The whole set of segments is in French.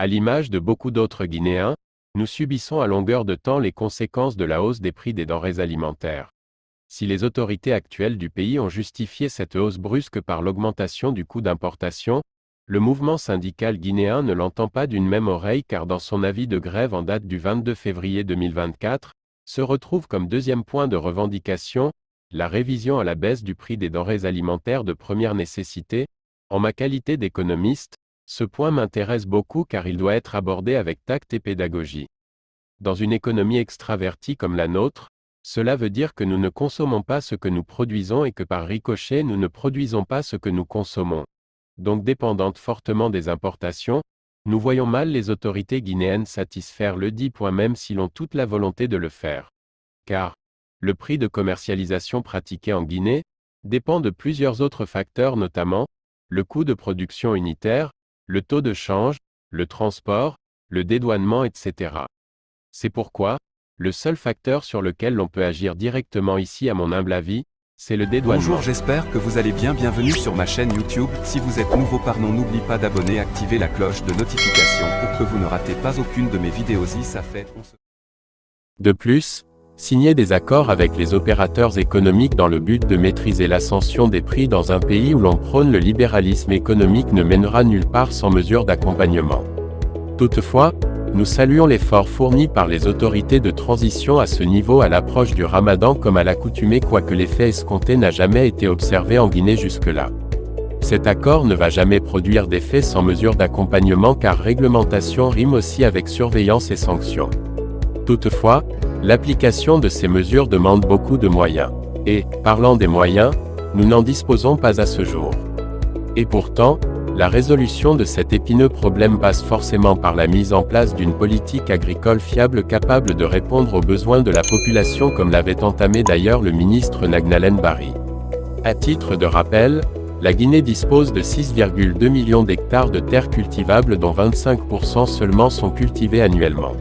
À l'image de beaucoup d'autres Guinéens, nous subissons à longueur de temps les conséquences de la hausse des prix des denrées alimentaires. Si les autorités actuelles du pays ont justifié cette hausse brusque par l'augmentation du coût d'importation, le mouvement syndical guinéen ne l'entend pas d'une même oreille car dans son avis de grève en date du 22 février 2024, se retrouve comme deuxième point de revendication, la révision à la baisse du prix des denrées alimentaires de première nécessité. En ma qualité d'économiste, ce point m'intéresse beaucoup car il doit être abordé avec tact et pédagogie. Dans une économie extravertie comme la nôtre, cela veut dire que nous ne consommons pas ce que nous produisons et que par ricochet nous ne produisons pas ce que nous consommons. Donc dépendantes fortement des importations, nous voyons mal les autorités guinéennes satisfaire le dit point même s'ils ont toute la volonté de le faire. Car, le prix de commercialisation pratiqué en Guinée, dépend de plusieurs autres facteurs notamment, le coût de production unitaire, le taux de change, le transport, le dédouanement etc. C'est pourquoi, le seul facteur sur lequel l'on peut agir directement ici à mon humble avis, c'est le dédouanement. Bonjour, j'espère que vous allez bien, bienvenue sur ma chaîne YouTube. Si vous êtes nouveau n'oublie pas d'abonner, activer la cloche de notification pour que vous ne ratez pas aucune de mes vidéos. Ça fait. De plus, signer des accords avec les opérateurs économiques dans le but de maîtriser l'ascension des prix dans un pays où l'on prône le libéralisme économique ne mènera nulle part sans mesure d'accompagnement. Toutefois, nous saluons l'effort fourni par les autorités de transition à ce niveau à l'approche du Ramadan comme à l'accoutumée, quoique l'effet escompté n'a jamais été observé en Guinée jusque-là. Cet accord ne va jamais produire d'effet sans mesure d'accompagnement car réglementation rime aussi avec surveillance et sanctions. Toutefois, l'application de ces mesures demande beaucoup de moyens. Et, parlant des moyens, nous n'en disposons pas à ce jour. Et pourtant, la résolution de cet épineux problème passe forcément par la mise en place d'une politique agricole fiable capable de répondre aux besoins de la population comme l'avait entamé d'ailleurs le ministre Nagnalen Barry. À titre de rappel, la Guinée dispose de 6,2 millions d'hectares de terres cultivables dont 25% seulement sont cultivés annuellement.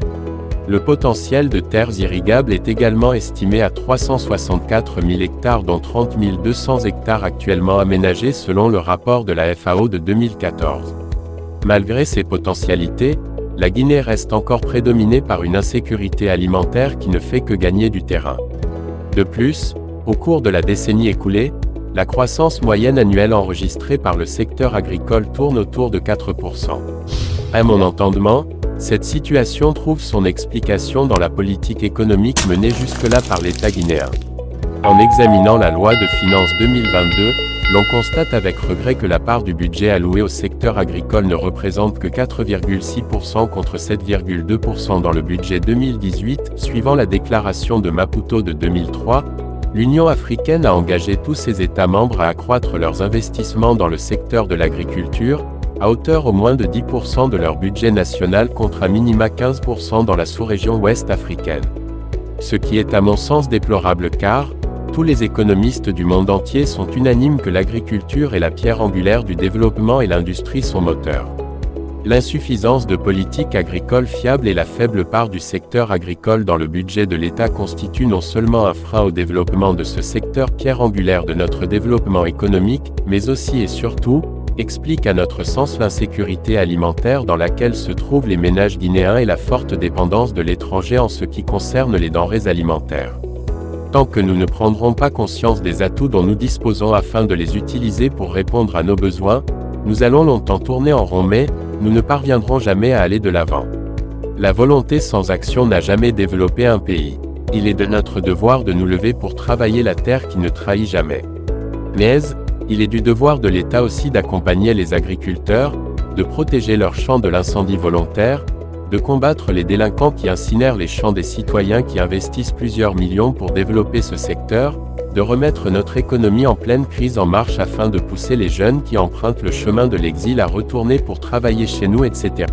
Le potentiel de terres irrigables est également estimé à 364 000 hectares dont 30 200 hectares actuellement aménagés selon le rapport de la FAO de 2014. Malgré ces potentialités, la Guinée reste encore prédominée par une insécurité alimentaire qui ne fait que gagner du terrain. De plus, au cours de la décennie écoulée, la croissance moyenne annuelle enregistrée par le secteur agricole tourne autour de 4%. À mon entendement, cette situation trouve son explication dans la politique économique menée jusque-là par l'État guinéen. En examinant la loi de finances 2022, l'on constate avec regret que la part du budget alloué au secteur agricole ne représente que 4,6% contre 7,2% dans le budget 2018. Suivant la déclaration de Maputo de 2003, l'Union africaine a engagé tous ses États membres à accroître leurs investissements dans le secteur de l'agriculture, à hauteur au moins de 10% de leur budget national contre à minima 15% dans la sous-région ouest africaine. Ce qui est à mon sens déplorable car, tous les économistes du monde entier sont unanimes que l'agriculture est la pierre angulaire du développement et l'industrie son moteur. L'insuffisance de politiques agricoles fiables et la faible part du secteur agricole dans le budget de l'État constituent non seulement un frein au développement de ce secteur pierre angulaire de notre développement économique, mais aussi et surtout, explique à notre sens l'insécurité alimentaire dans laquelle se trouvent les ménages guinéens et la forte dépendance de l'étranger en ce qui concerne les denrées alimentaires. Tant que nous ne prendrons pas conscience des atouts dont nous disposons afin de les utiliser pour répondre à nos besoins, nous allons longtemps tourner en rond mais, nous ne parviendrons jamais à aller de l'avant. La volonté sans action n'a jamais développé un pays. Il est de notre devoir de nous lever pour travailler la terre qui ne trahit jamais. Mais, il est du devoir de l'État aussi d'accompagner les agriculteurs, de protéger leurs champs de l'incendie volontaire, de combattre les délinquants qui incinèrent les champs des citoyens qui investissent plusieurs millions pour développer ce secteur, de remettre notre économie en pleine crise en marche afin de pousser les jeunes qui empruntent le chemin de l'exil à retourner pour travailler chez nous, etc.